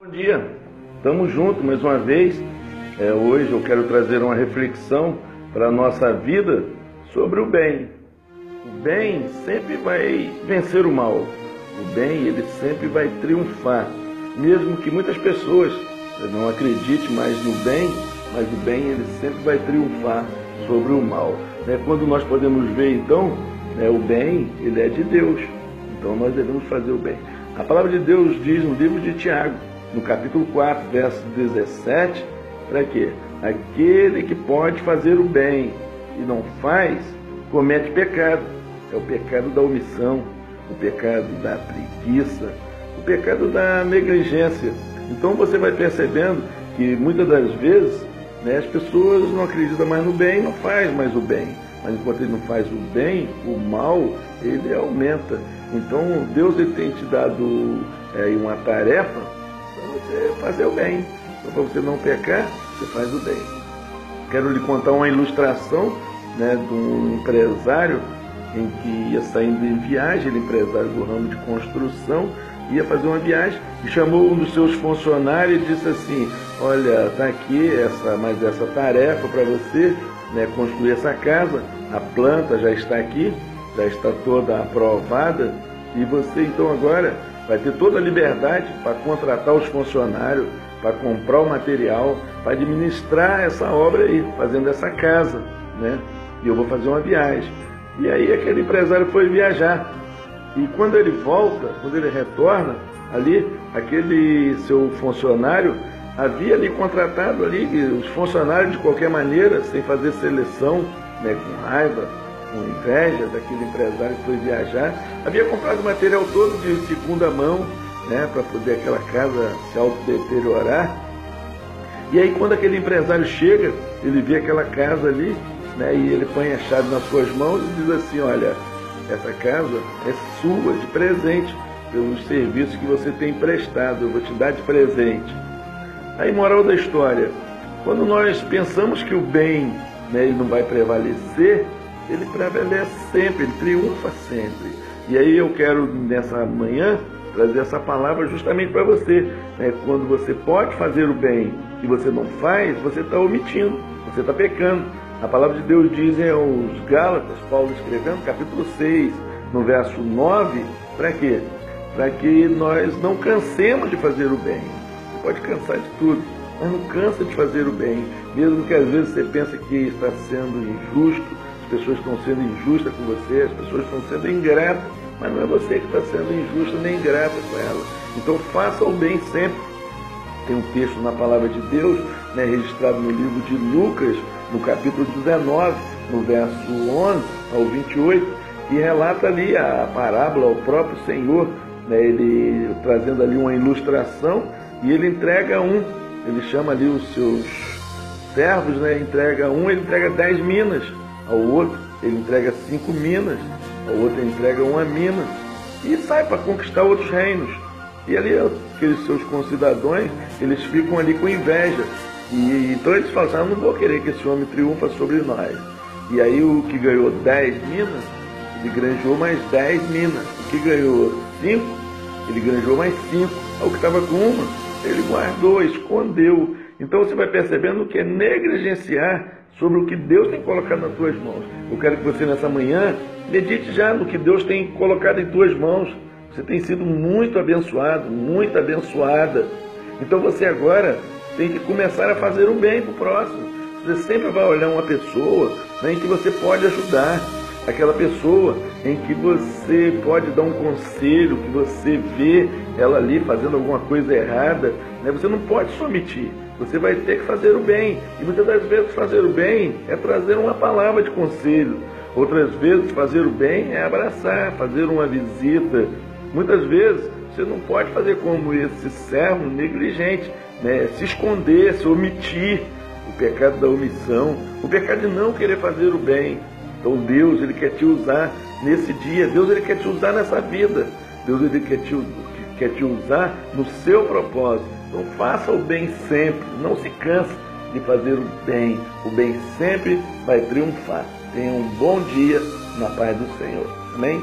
Bom dia, estamos juntos mais uma vez. Hoje eu quero trazer uma reflexão para a nossa vida sobre o bem. O bem sempre vai vencer o mal. O bem, ele sempre vai triunfar. Mesmo que muitas pessoas não acreditem mais no bem, mas o bem, ele sempre vai triunfar sobre o mal. Quando nós podemos ver, então, o bem, ele é de Deus. Então nós devemos fazer o bem. A palavra de Deus diz no livro de Tiago, no capítulo 4, verso 17, para quê? Aquele que pode fazer o bem e não faz, comete pecado. É o pecado da omissão, o pecado da preguiça, o pecado da negligência. Então você vai percebendo que muitas das vezes as pessoas não acreditam mais no bem, não faz mais o bem. Mas enquanto ele não faz o bem, o mal, ele aumenta. Então Deus ele tem te dado uma tarefa para você fazer o bem. Então, para você não pecar, você faz o bem. Quero lhe contar uma ilustração de um empresário em que ia saindo em viagem, ele é empresário do ramo de construção, ia fazer uma viagem e chamou um dos seus funcionários e disse assim: olha, está aqui mais essa tarefa para você, construir essa casa, a planta já está aqui, já está toda aprovada, e você então agora vai ter toda a liberdade para contratar os funcionários, para comprar o material, para administrar essa obra aí, fazendo essa casa, e eu vou fazer uma viagem. E aí aquele empresário foi viajar, e quando ele volta, quando ele retorna, ali, aquele seu funcionário havia ali contratado ali os funcionários de qualquer maneira, sem fazer seleção, com raiva, com inveja daquele empresário que foi viajar, havia comprado o material todo de segunda mão, para poder aquela casa se auto-deteriorar. E aí quando aquele empresário chega, ele vê aquela casa ali, e ele põe a chave nas suas mãos e diz assim: olha, essa casa é sua, de presente, pelos serviços que você tem prestado, eu vou te dar de presente. Aí, moral da história, quando nós pensamos que o bem ele não vai prevalecer, ele prevalece sempre, ele triunfa sempre. E aí eu quero, nessa manhã, trazer essa palavra justamente para você. Quando você pode fazer o bem e você não faz, você está omitindo, você está pecando. A palavra de Deus diz aos Gálatas, Paulo escrevendo, capítulo 6, no verso 9, para quê? Para que nós não cansemos de fazer o bem. Você pode cansar de tudo, mas não cansa de fazer o bem, mesmo que às vezes você pense que está sendo injusto, as pessoas estão sendo injustas com você, as pessoas estão sendo ingratas, mas não é você que está sendo injusto nem ingrata com elas. Então faça o bem sempre. Tem um texto na palavra de Deus, registrado no livro de Lucas, no capítulo 19, no verso 11 ao 28, que relata ali a parábola ao próprio Senhor, ele trazendo ali uma ilustração, e ele entrega ele chama ali os seus servos, entrega ele entrega 10 minas, ao outro ele entrega 5 minas, ao outro ele entrega 1 mina, e sai para conquistar outros reinos. E ali aqueles seus concidadãos, eles ficam ali com inveja, e então eles falam assim: eu não vou querer que esse homem triunfa sobre nós. E aí o que ganhou 10 minas, ele granjeou mais 10 minas. O que ganhou 5, ele granjeou mais 5. O que estava com 1, ele guardou, escondeu. Então você vai percebendo que é negligenciar sobre o que Deus tem colocado nas tuas mãos. Eu quero que você nessa manhã medite já no que Deus tem colocado em tuas mãos. Você tem sido muito abençoado, muito abençoada. Então você agora tem que começar a fazer o bem para o próximo. Você sempre vai olhar uma pessoa em que você pode ajudar, aquela pessoa em que você pode dar um conselho, que você vê ela ali fazendo alguma coisa errada, você não pode se omitir. Você vai ter que fazer o bem. E muitas das vezes fazer o bem é trazer uma palavra de conselho. Outras vezes fazer o bem é abraçar, fazer uma visita. Muitas vezes você não pode fazer como esse servo negligente, se esconder, se omitir. O pecado da omissão, o pecado de não querer fazer o bem. Então Deus, ele quer te usar nesse dia, Deus, ele quer te usar nessa vida, Deus, ele quer te usar no seu propósito. Então faça o bem sempre, não se canse de fazer o bem sempre vai triunfar. Tenha um bom dia na paz do Senhor. Amém?